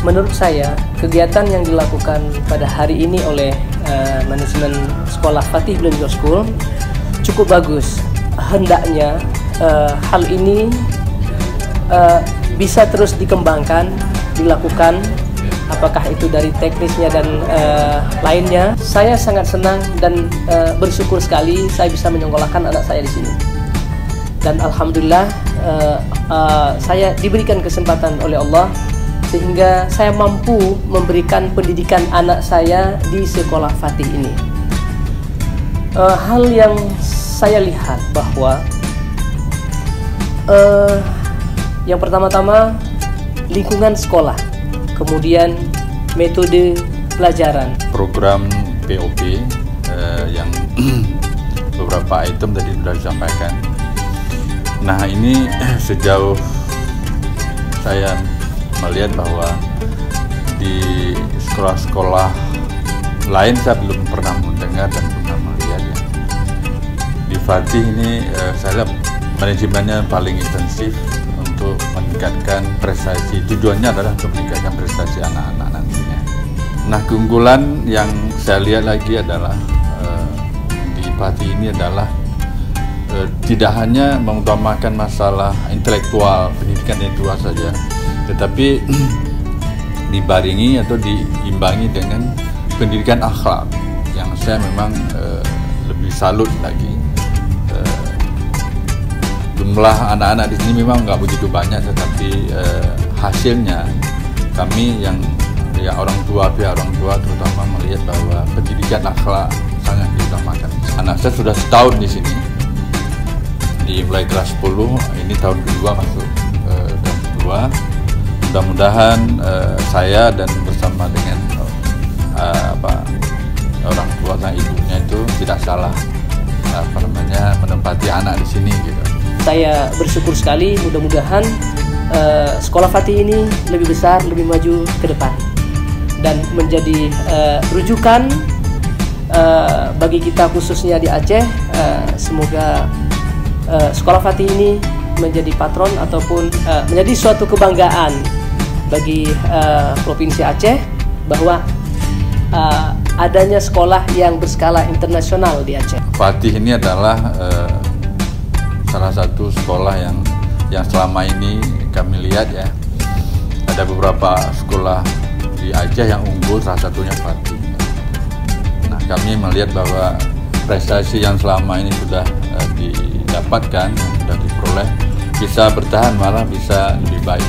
menurut saya kegiatan yang dilakukan pada hari ini oleh manajemen sekolah Fatih Bilingual School cukup bagus. Hendaknya hal ini bisa terus dikembangkan, dilakukan, apakah itu dari teknisnya dan lainnya. Saya sangat senang dan bersyukur sekali saya bisa menyekolahkan anak saya di sini. Dan alhamdulillah saya diberikan kesempatan oleh Allah sehingga saya mampu memberikan pendidikan anak saya di sekolah Fatih ini. Hal yang saya lihat bahwa yang pertama-tama lingkungan sekolah, kemudian metode pelajaran. Program POP yang beberapa item tadi sudah disampaikan. Nah, ini sejauh saya melihat bahwa di sekolah-sekolah lain saya belum pernah mendengar dan pernah melihat ya. Di Fatih ini saya lihat manajemennya paling intensif untuk meningkatkan prestasi. Tujuannya adalah untuk meningkatkan prestasi anak-anak nantinya. Nah, keunggulan yang saya lihat lagi adalah di Fatih ini adalah tidak hanya mengutamakan masalah intelektual, pendidikan intelektual saja, tetapi dibaringi atau diimbangi dengan pendidikan akhlak yang saya memang lebih salut lagi. Jumlah anak-anak di sini memang nggak begitu banyak, tetapi hasilnya kami yang ya pihak orang tua terutama melihat bahwa pendidikan akhlak sangat diutamakan. Anak saya sudah setahun di sini, mulai kelas 10, ini tahun kedua masuk tahun kedua. Mudah-mudahan saya dan bersama dengan orang tua dan ibunya itu tidak salah menempati anak di sini gitu. Saya bersyukur sekali, mudah-mudahan sekolah Fatih ini lebih besar, lebih maju ke depan dan menjadi rujukan bagi kita khususnya di Aceh. Semoga sekolah Fatih ini menjadi patron ataupun menjadi suatu kebanggaan bagi Provinsi Aceh bahwa adanya sekolah yang berskala internasional di Aceh. Fatih ini adalah salah satu sekolah yang selama ini kami lihat ya, ada beberapa sekolah di Aceh yang unggul, salah satunya Fatih. Nah, kami melihat bahwa prestasi yang selama ini sudah didapatkan, sudah diperoleh, bisa bertahan, malah bisa lebih baik.